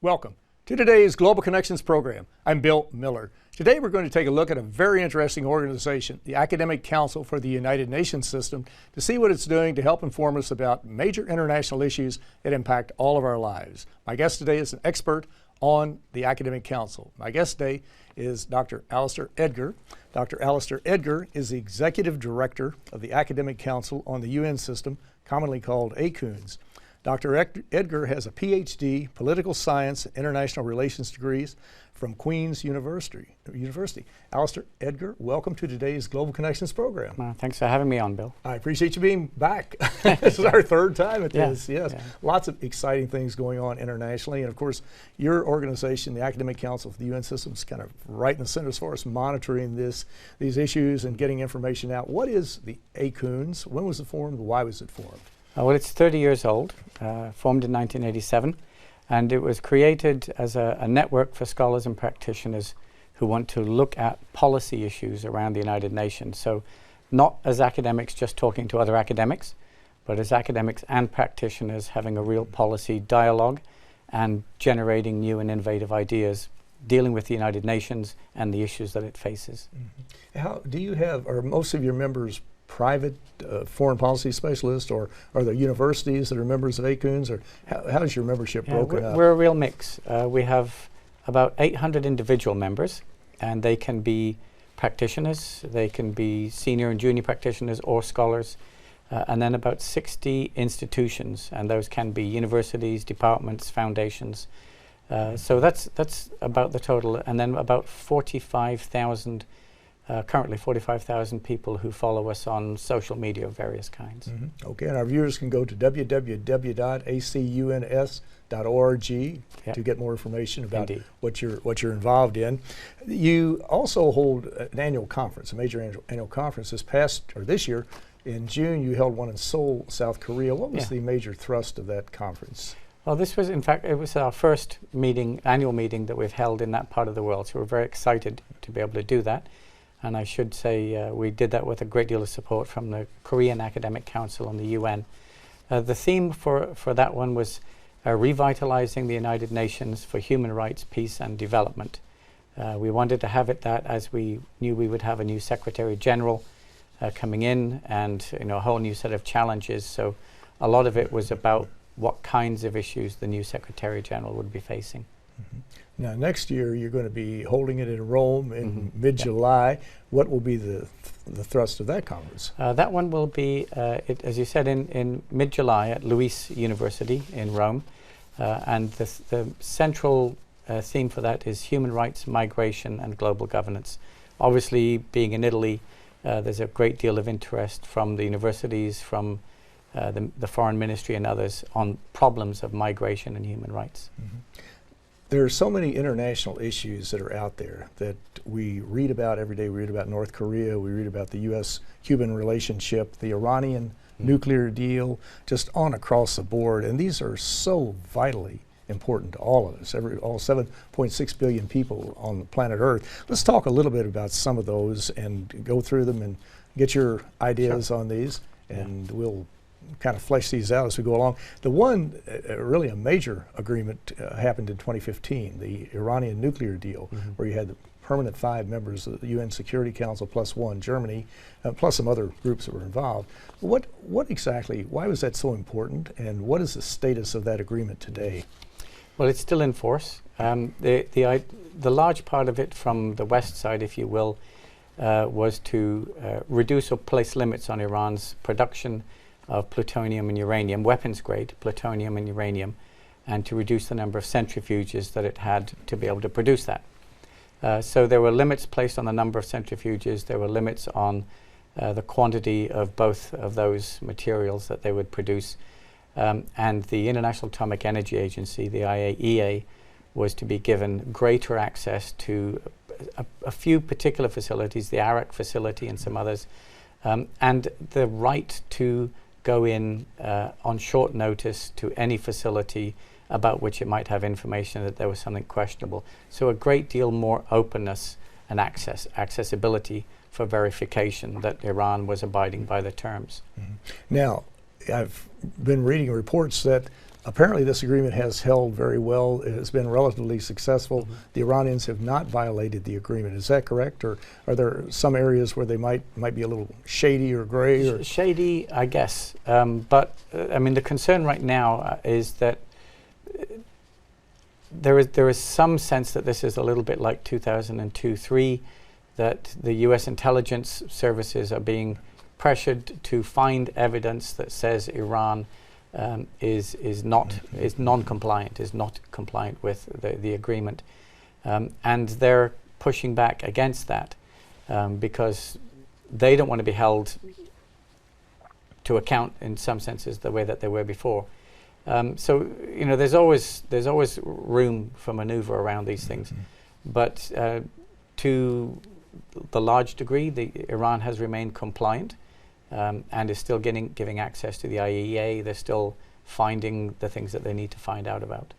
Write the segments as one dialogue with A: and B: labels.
A: Welcome to today's Global Connections program. I'm Bill Miller. Today we're going to take a look at a very interesting organization, the Academic Council for the United Nations System, to see what it's doing to help inform us about major international issues that impact all of our lives. My guest today is an expert on the Academic Council. My guest today is Dr. Alistair Edgar. Dr. Alistair Edgar is the Executive Director of the Academic Council on the UN system, commonly called ACUNS. Dr. Edgar has a PhD, Political Science and International Relations degrees from Queen's University. Alistair Edgar, welcome to today's Global Connections program.
B: Thanks for having me on, Bill.
A: I appreciate you being back. This is our third time at this. Yes,
B: yeah.
A: Lots of exciting things going on internationally. And of course, your organization, the Academic Council for the UN System, is kind of right in the center as far as monitoring these issues and getting information out. What is the ACUNS? When was it formed? Why was it formed?
B: Well, it's 30 years old, formed in 1987, and it was created as a network for scholars and practitioners who want to look at policy issues around the United Nations. So not as academics just talking to other academics, but as academics and practitioners having a real policy dialogue and generating new and innovative ideas dealing with the United Nations and the issues that it faces.
A: Mm-hmm. How do you have, are most of your members private foreign policy specialists, or are there universities that are members of ACUNS, or how's your membership broken up?
B: We're a real mix. We have about 800 individual members, and they can be practitioners, they can be senior and junior practitioners or scholars, and then about 60 institutions, and those can be universities, departments, foundations. So that's about the total, and then about 45,000 currently 45,000 people who follow us on social media of various kinds.
A: Mm-hmm. Okay, and our viewers can go to www.acuns.org to get more information about what you're involved in. You also hold an annual conference, a major annual conference. This year in June, you held one in Seoul, South Korea. What was the major thrust of that conference?
B: Well, this was, in fact, it was our first annual meeting that we've held in that part of the world. So we're very excited to be able to do that. And I should say we did that with a great deal of support from the Korean Academic Council and the UN. The theme for that one was revitalizing the United Nations for human rights, peace and development. We wanted to have it that as we knew we would have a new Secretary General coming in and a whole new set of challenges. So a lot of it was about what kinds of issues the new Secretary General would be facing.
A: Mm-hmm. Now, next year, you're going to be holding it in Rome in mid-July. Yep. What will be the thrust of that conference?
B: That one will be, as you said, in mid-July at Luis University in Rome. And the central theme for that is human rights, migration, and global governance. Obviously, being in Italy, there's a great deal of interest from the universities, from the foreign ministry and others on problems of migration and human rights.
A: Mm-hmm. There are so many international issues that are out there that we read about every day. We read about North Korea, we read about the U.S.-Cuban relationship, the Iranian nuclear deal, just on across the board. And these are so vitally important to all of us, all 7.6 billion people on the planet Earth. Let's talk a little bit about some of those and go through them and get your ideas on these, and we'll kind of flesh these out as we go along. The one, really a major agreement happened in 2015, the Iranian nuclear deal, where you had the permanent 5 members of the UN Security Council plus 1, Germany, plus some other groups that were involved. What exactly, why was that so important, and what is the status of that agreement today?
B: Well, it's still in force. The large part of it from the west side, if you will, was to reduce or place limits on Iran's production of plutonium and uranium, weapons-grade plutonium and uranium, and to reduce the number of centrifuges that it had to be able to produce that. So there were limits placed on the number of centrifuges, there were limits on the quantity of both of those materials that they would produce, and the International Atomic Energy Agency, the IAEA, was to be given greater access to a few particular facilities, the Arak facility and some others, and the right to go in on short notice to any facility about which it might have information that there was something questionable. So a great deal more openness and accessibility for verification that Iran was abiding by the terms.
A: Now, I've been reading reports that apparently this agreement has held very well. It has been relatively successful. The Iranians have not violated the agreement. Is that correct? Or are there some areas where they might be a little shady or gray? Or
B: shady, I guess. But I mean, the concern right now is that there is some sense that this is a little bit like 2002-03, that the U.S. intelligence services are being pressured to find evidence that says Iran is non-compliant, is not compliant with the agreement, and they're pushing back against that because they don't want to be held to account in some senses the way that they were before. So you know, there's always room for maneuver around these things, but to the large degree, Iran has remained compliant. And is still giving access to the IAEA. They're still finding the things that they need to find out about.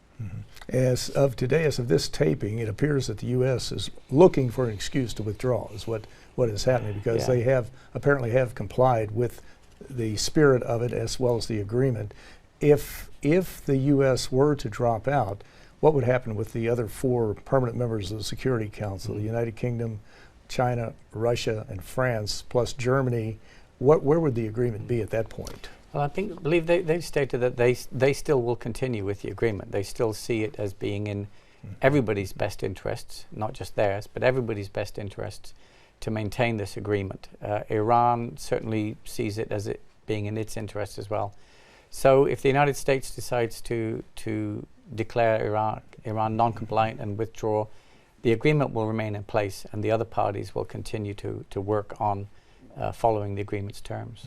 A: As of today, as of this taping, it appears that the U.S. is looking for an excuse to withdraw, is what is happening, because they apparently have complied with the spirit of it as well as the agreement. If the U.S. were to drop out, what would happen with the other 4 permanent members of the Security Council, the United Kingdom, China, Russia, and France, plus Germany? Where would the agreement be at that point?
B: Well, I believe they've stated that they still will continue with the agreement. They still see it as being in everybody's best interests, not just theirs, but everybody's best interests to maintain this agreement. Iran certainly sees it as it being in its interests as well. So if the United States decides to declare Iran non-compliant and withdraw, the agreement will remain in place, and the other parties will continue to work on following the agreement's terms.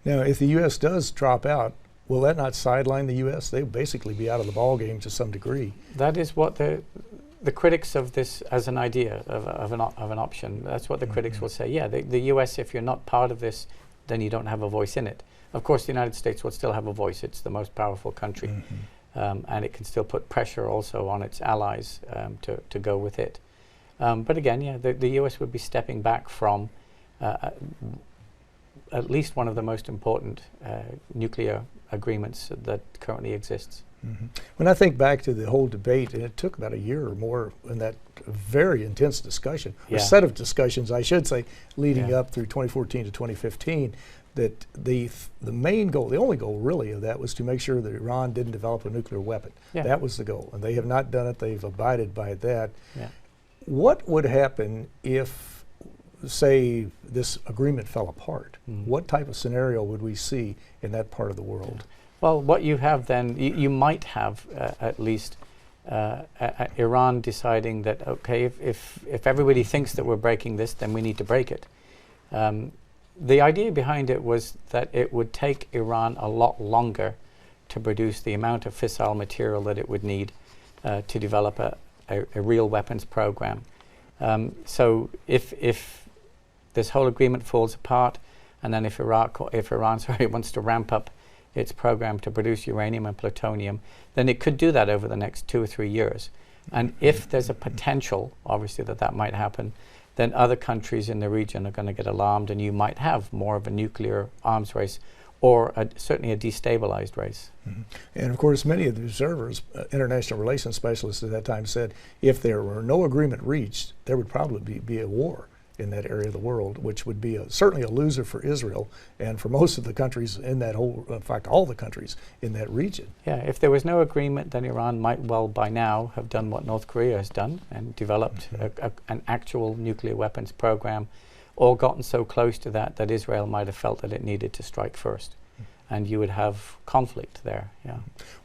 A: Now, if the U.S. does drop out, will that not sideline the U.S.? They would basically be out of the ballgame to some degree.
B: That is what the critics of this as an idea, of an option, that's what the critics will say. Yeah, the U.S., if you're not part of this, then you don't have a voice in it. Of course, the United States will still have a voice. It's the most powerful country. And it can still put pressure also on its allies to go with it. But again, yeah, the U.S. would be stepping back from at least one of the most important nuclear agreements that currently exists.
A: When I think back to the whole debate, and it took about a year or more in that very intense discussion, or set of discussions, I should say, leading up through 2014 to 2015, that the main goal, the only goal really of that, was to make sure that Iran didn't develop a nuclear weapon. That was the goal, and they have not done it. They've abided by that. What would happen if, say, this agreement fell apart? What type of scenario would we see in that part of the world?
B: Well, what you have then, you might have at least Iran deciding that, okay, if everybody thinks that we're breaking this, then we need to break it. The idea behind it was that it would take Iran a lot longer to produce the amount of fissile material that it would need to develop a real weapons program. So if this whole agreement falls apart, and then if Iran wants to ramp up its program to produce uranium and plutonium, then it could do that over the next 2 or 3 years. And if there's a potential, obviously, that might happen, then other countries in the region are going to get alarmed, and you might have more of a nuclear arms race, or certainly a destabilized race.
A: And of course, many of the observers, international relations specialists at that time, said if there were no agreement reached, there would probably be a war in that area of the world, which would be certainly a loser for Israel and for most of the countries in that whole, in fact, all the countries in that region.
B: Yeah, if there was no agreement, then Iran might well by now have done what North Korea has done and developed an actual nuclear weapons program, or gotten so close to that Israel might have felt that it needed to strike first. And you would have conflict there,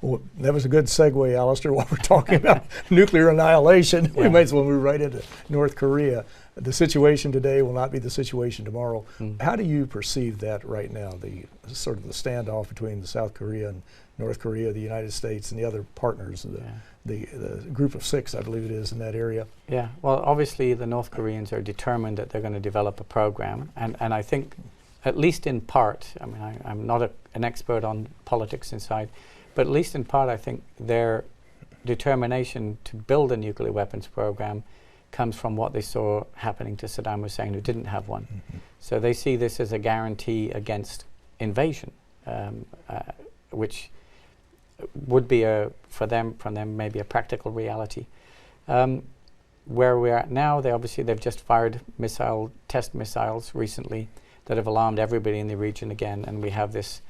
A: Well, that was a good segue, Alistair, while we're talking about nuclear annihilation. We might as well move right into North Korea. The situation today will not be the situation tomorrow. How do you perceive that right now, the sort of the standoff between South Korea and North Korea, the United States, and the other partners, the group of 6, I believe it is, in that area? Yeah,
B: well, obviously the North Koreans are determined that they're going to develop a program, and I think, at least in part, I mean, I'm not an expert on politics inside, but at least in part, I think their determination to build a nuclear weapons program comes from what they saw happening to Saddam Hussein, who didn't have one. So they see this as a guarantee against invasion, which would be for them maybe a practical reality. Where we're at now, they've just fired test missiles recently that have alarmed everybody in the region again, and we have this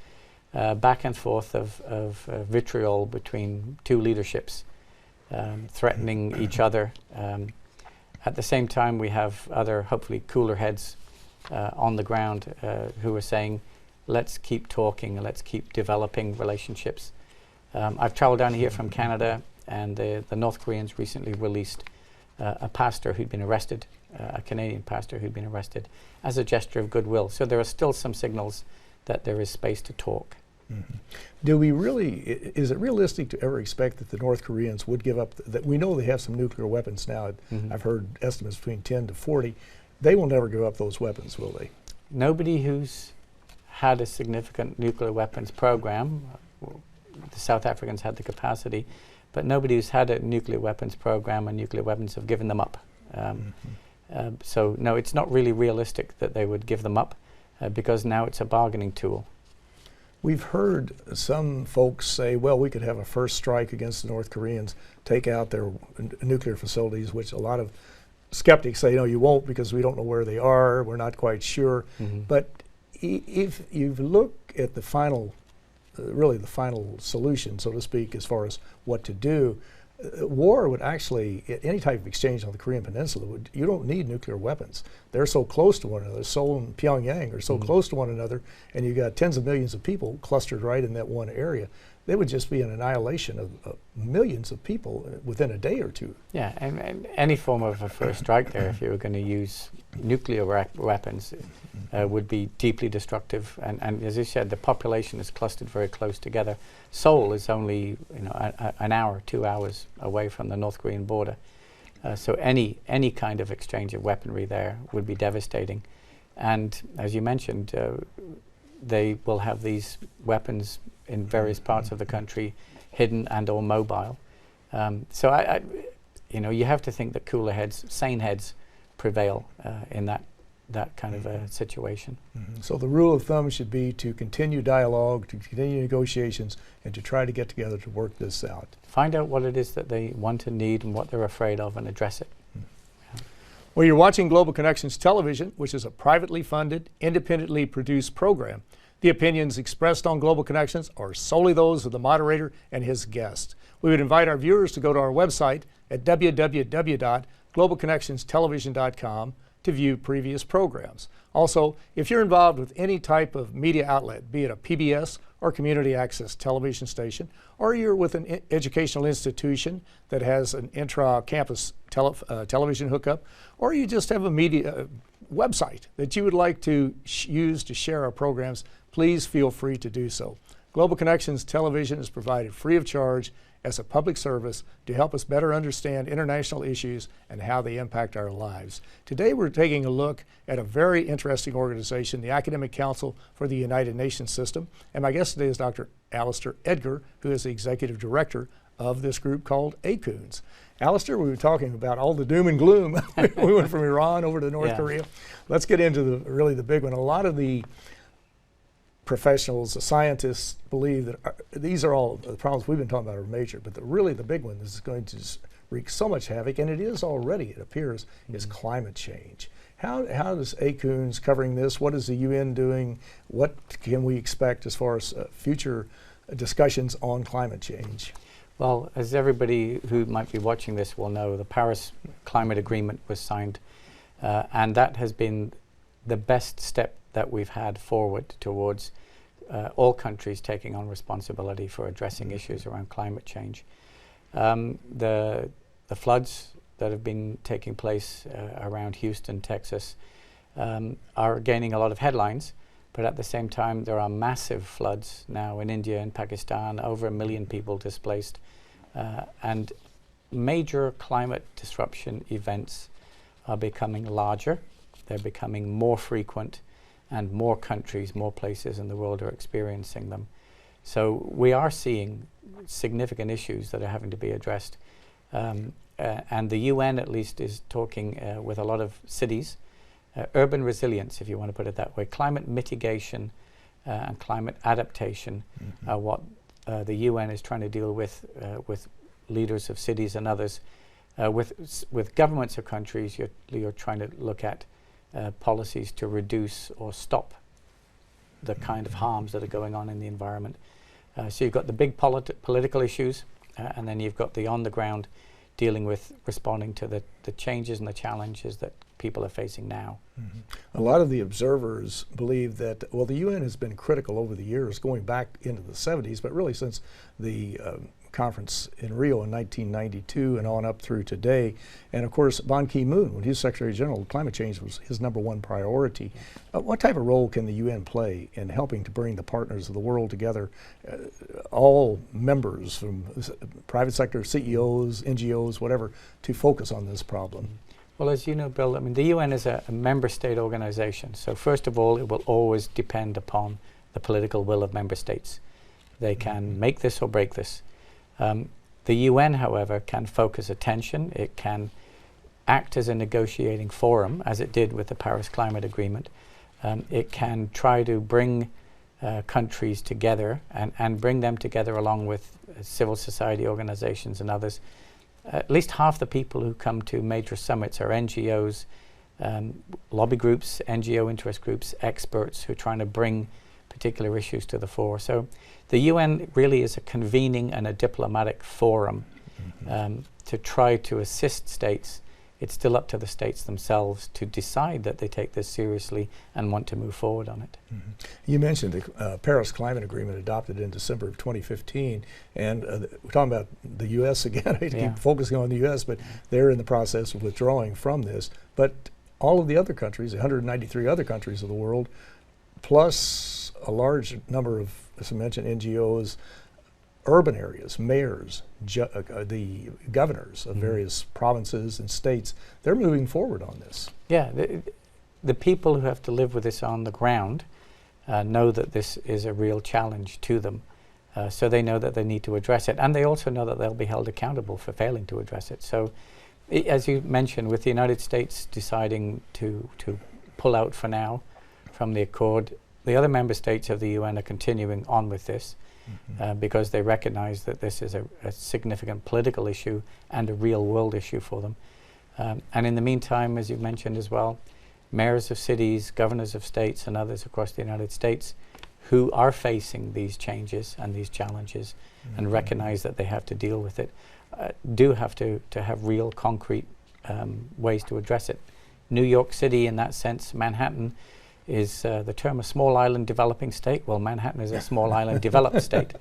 B: back and forth of vitriol between two leaderships threatening each other. At the same time, we have other, hopefully cooler heads on the ground who are saying, let's keep talking and let's keep developing relationships. I've traveled down here from Canada, and the North Koreans recently released a pastor who'd been arrested, a Canadian pastor who'd been arrested, as a gesture of goodwill. So there are still some signals that there is space to talk.
A: Mm-hmm. Is it realistic to ever expect that the North Koreans would give up, that we know they have some nuclear weapons now, I've heard estimates between 10 to 40, they will never give up those weapons, will they?
B: Nobody who's had a significant nuclear weapons program, the South Africans had the capacity, but nobody who's had a nuclear weapons program and nuclear weapons have given them up. So no, it's not really realistic that they would give them up because now it's a bargaining tool.
A: We've heard some folks say, well, we could have a first strike against the North Koreans, take out their nuclear facilities, which a lot of skeptics say, no, you won't, because we don't know where they are, we're not quite sure. But if you look at the final, really the final solution, so to speak, as far as what to do, war would actually, any type of exchange on the Korean Peninsula, you don't need nuclear weapons. They're so close to one another. Seoul and Pyongyang are so close to one another, and you've got tens of millions of people clustered right in that one area. They would just be an annihilation of millions of people within a day or two.
B: Yeah, and any form of a first strike there, if you were going to use nuclear weapons, would be deeply destructive. And as you said, the population is clustered very close together. Seoul is only an hour, 2 hours away from the North Korean border. So any kind of exchange of weaponry there would be devastating. And as you mentioned, they will have these weapons in various parts of the country, hidden and or mobile. So you have to think that cooler heads, sane heads, prevail in that kind of a situation.
A: So the rule of thumb should be to continue dialogue, to continue negotiations, and to try to get together to work this out.
B: Find out what it is that they want and need and what they're afraid of, and address it.
A: Well, you're watching Global Connections Television, which is a privately funded, independently produced program. The opinions expressed on Global Connections are solely those of the moderator and his guest. We would invite our viewers to go to our website at www.globalconnectionstelevision.com to view previous programs. Also, if you're involved with any type of media outlet, be it a PBS or community access television station, or you're with an educational institution that has an intra-campus television hookup, or you just have a media website that you would like to use to share our programs, please feel free to do so. Global Connections Television is provided free of charge as a public service to help us better understand international issues and how they impact our lives. Today we're taking a look at a very interesting organization, the Academic Council for the United Nations System, and my guest today is Dr. Alistair Edgar, who is the Executive Director of this group called ACUNS. Alistair, we were talking about all the doom and gloom. We went from Iran over to North Korea. Let's get into the big one. A lot of the professionals, the scientists believe that these are all the problems we've been talking about are major, but really the big one is going to wreak so much havoc, and it is already, it appears, is climate change. How does ACUNS covering this? What is the UN doing? What can we expect as far as future discussions on climate change?
B: Well, as everybody who might be watching this will know, the Paris Climate Agreement was signed, and that has been the best step that we've had forward towards all countries taking on responsibility for addressing issues around climate change. The floods that have been taking place around Houston, Texas, are gaining a lot of headlines, but at the same time there are massive floods now in India and Pakistan, over 1 million people displaced, and major climate disruption events are becoming larger, they're becoming more frequent, and more countries, more places in the world are experiencing them. So we are seeing significant issues that are having to be addressed. And the UN at least is talking with a lot of cities. Urban resilience, if you want to put it that way. Climate mitigation and climate adaptation are what the UN is trying to deal with leaders of cities and others. With governments of countries, you're trying to look at policies to reduce or stop the kind of harms that are going on in the environment. So you've got the big political issues, and then you've got the on-the-ground dealing with responding to the changes and the challenges that people are facing now.
A: A lot of the observers believe that, well, the UN has been critical over the years, going back into the 70s, but really since the conference in Rio in 1992 and on up through today. And of course, Ban Ki-moon, when he was Secretary General, climate change was his #1 priority. What type of role can the UN play in helping to bring the partners of the world together, all members from private sector, CEOs, NGOs, whatever, to focus on this problem?
B: Well, as you know, Bill, I mean, the UN is a member state organization. So first of all, it will always depend upon the political will of member states. They can make this or break this. The UN, however, can focus attention. It can act as a negotiating forum, as it did with the Paris Climate Agreement. It can try to bring countries together and bring them together along with civil society organizations and others. At least half the people who come to major summits are NGOs, lobby groups, NGO interest groups, experts who are trying to bring particular issues to the fore. So the UN really is a convening and a diplomatic forum to try to assist states. It's still up to the states themselves to decide that they take this seriously and want to move forward on it.
A: You mentioned the Paris Climate Agreement adopted in December of 2015, and we're talking about the U.S. again. I hate to keep focusing on the U.S., but they're in the process of withdrawing from this. But all of the other countries, 193 other countries of the world, plus a large number of, as I mentioned, NGOs, urban areas, mayors, the governors of various provinces and states, they're moving forward on this.
B: Yeah, the people who have to live with this on the ground know that this is a real challenge to them. So they know that they need to address it. And they also know that they'll be held accountable for failing to address it. So as you mentioned, with the United States deciding to pull out for now from the Accord, the other member states of the UN are continuing on with this. Because they recognize that this is a significant political issue and a real world issue for them. And in the meantime, as you mentioned as well, mayors of cities, governors of states and others across the United States who are facing these changes and these challenges and recognize that they have to deal with it, do have to have real concrete ways to address it. New York City, in that sense, Manhattan, is the term a small island developing state? Well, Manhattan is a small island developed state.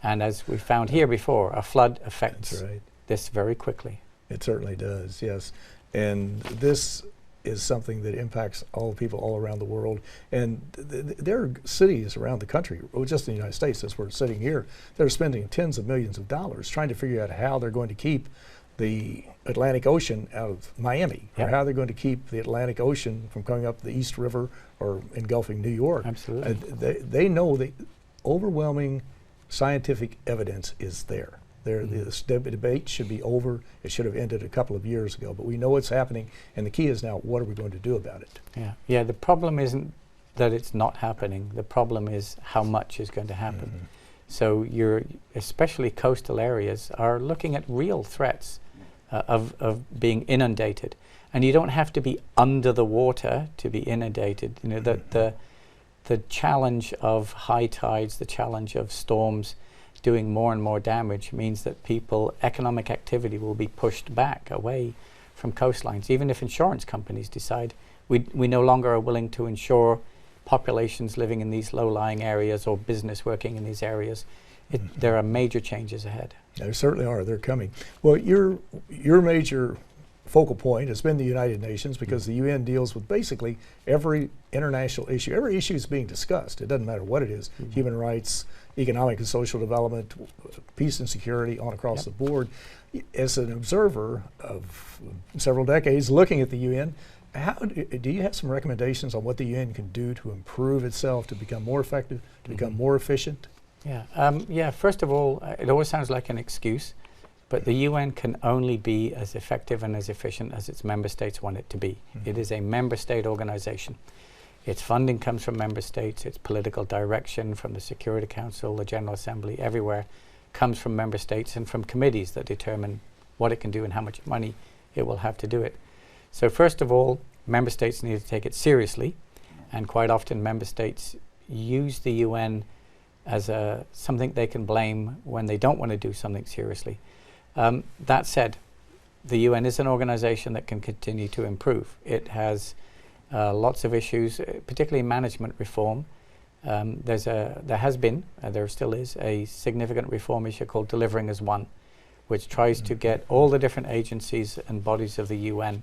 B: And as we found here before, a flood affects this very quickly.
A: It certainly does, yes. And this is something that impacts all people all around the world. And there are cities around the country, well, just in the United States, as we're sitting here, they're spending tens of millions of dollars trying to figure out how they're going to keep the Atlantic Ocean out of Miami, or how they're going to keep the Atlantic Ocean from coming up the East River or engulfing New York.
B: Absolutely.
A: They know the overwhelming scientific evidence is there. This debate should be over. It should have ended a couple of years ago, but we know it's happening, and the key is now, what are we going to do about it?
B: Yeah, the problem isn't that it's not happening. The problem is how much is going to happen. So especially coastal areas are looking at real threats of being inundated. And you don't have to be under the water to be inundated. You know, the challenge of high tides, the challenge of storms doing more and more damage means that economic activity will be pushed back away from coastlines. Even if insurance companies decide we no longer are willing to insure populations living in these low-lying areas or business working in these areas, there are major changes ahead.
A: There certainly are. They're coming. Well, your major focal point has been the United Nations, because the UN deals with basically every international issue. Every issue is being discussed. It doesn't matter what it is. Human rights, economic and social development, peace and security, on across the board. As an observer of several decades looking at the UN, do you have some recommendations on what the UN can do to improve itself, to become more effective, to become more efficient?
B: Yeah, first of all, it always sounds like an excuse, but the UN can only be as effective and as efficient as its member states want it to be. It is a member state organization. Its funding comes from member states. Its political direction from the Security Council, the General Assembly, everywhere comes from member states and from committees that determine what it can do and how much money it will have to do it. So first of all, member states need to take it seriously, and quite often member states use the UN as something they can blame when they don't want to do something seriously. That said, the UN is an organization that can continue to improve. It has lots of issues, particularly management reform. There has been, there still is, a significant reform issue called Delivering as One, which tries to get all the different agencies and bodies of the UN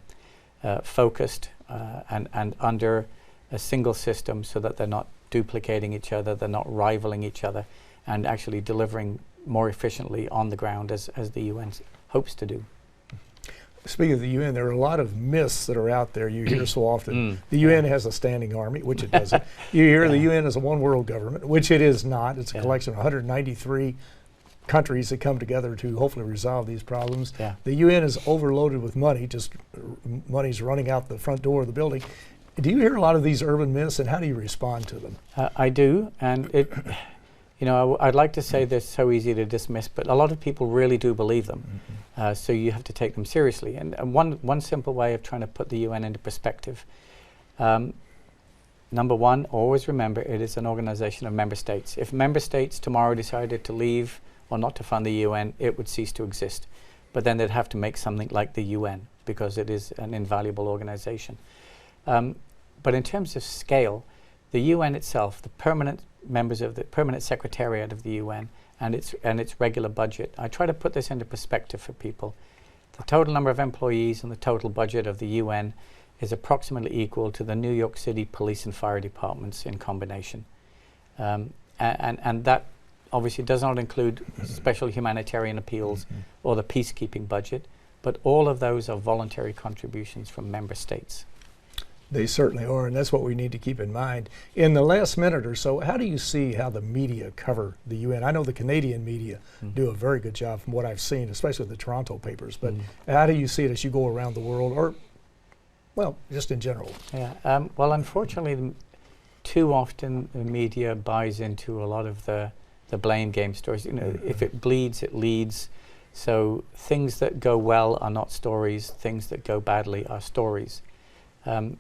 B: focused and under a single system, so that they're not duplicating each other, they're not rivaling each other, and actually delivering more efficiently on the ground as the UN hopes to do.
A: Speaking of the UN, there are a lot of myths that are out there. You hear so often the UN has a standing army, which it doesn't. You hear the UN is a one world government, which it is not. It's a collection of 193 countries that come together to hopefully resolve these problems. The UN is overloaded with money, just money's running out the front door of the building. Do you hear a lot of these urban myths, and how do you respond to them?
B: I do, and it, you know, I'd like to say they're so easy to dismiss, but a lot of people really do believe them. So you have to take them seriously. And one simple way of trying to put the UN into perspective, number one, always remember it is an organization of member states. If member states tomorrow decided to leave or not to fund the UN, it would cease to exist. But then they'd have to make something like the UN, because it is an invaluable organization. But in terms of scale, the UN itself, the permanent members of the permanent secretariat of the UN, and its regular budget, I try to put this into perspective for people. The total number of employees and the total budget of the UN is approximately equal to the New York City police and fire departments in combination. And that obviously does not include special humanitarian appeals or the peacekeeping budget, but all of those are voluntary contributions from member states.
A: They certainly are, and that's what we need to keep in mind. In the last minute or so, how do you see how the media cover the UN? I know the Canadian media do a very good job from what I've seen, especially the Toronto papers, but how do you see it as you go around the world, or, well, just in general?
B: Yeah, well, unfortunately, too often the media buys into a lot of the blame game stories. You know, if it bleeds, it leads. So things that go well are not stories, things that go badly are stories.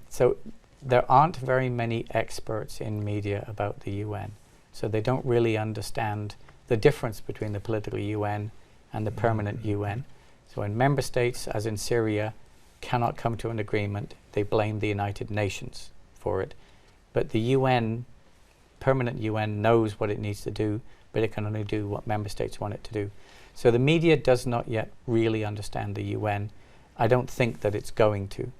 B: So there aren't very many experts in media about the UN, so they don't really understand the difference between the political UN and the permanent UN. So when member states, as in Syria, cannot come to an agreement, they blame the United Nations for it. But the UN, permanent UN, knows what it needs to do, but it can only do what member states want it to do. So the media does not yet really understand the UN. I don't think that it's going to.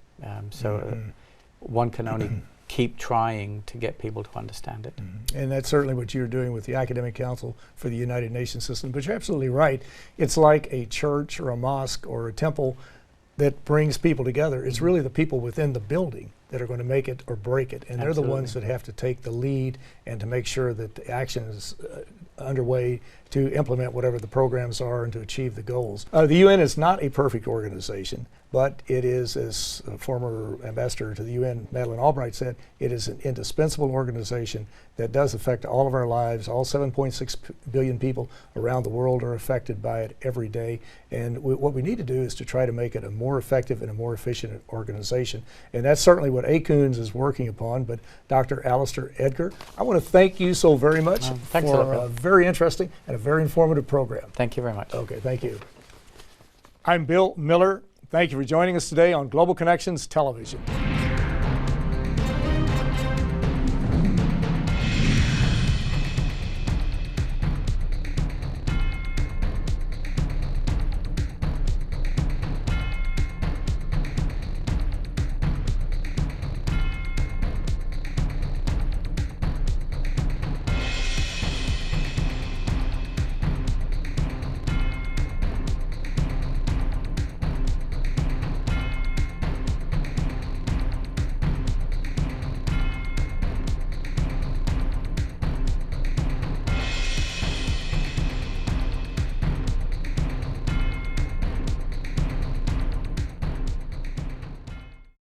B: One can only keep trying to get people to understand it.
A: And that's certainly what you're doing with the Academic Council for the United Nations System. But you're absolutely right. It's like a church or a mosque or a temple that brings people together. It's really the people within the building that are going to make it or break it. And they're the ones that have to take the lead and to make sure that the action is underway to implement whatever the programs are and to achieve the goals. The UN is not a perfect organization, but it is, as former ambassador to the UN, Madeleine Albright, said, it is an indispensable organization that does affect all of our lives. All 7.6 billion people around the world are affected by it every day. And what we need to do is to try to make it a more effective and a more efficient organization. And that's certainly what ACUNS is working upon. But Dr. Alistair Edgar, I want to thank you so very much for a very interesting and a very informative program.
B: Thank you very much.
A: Okay, thank you. I'm Bill Miller. Thank you for joining us today on Global Connections Television.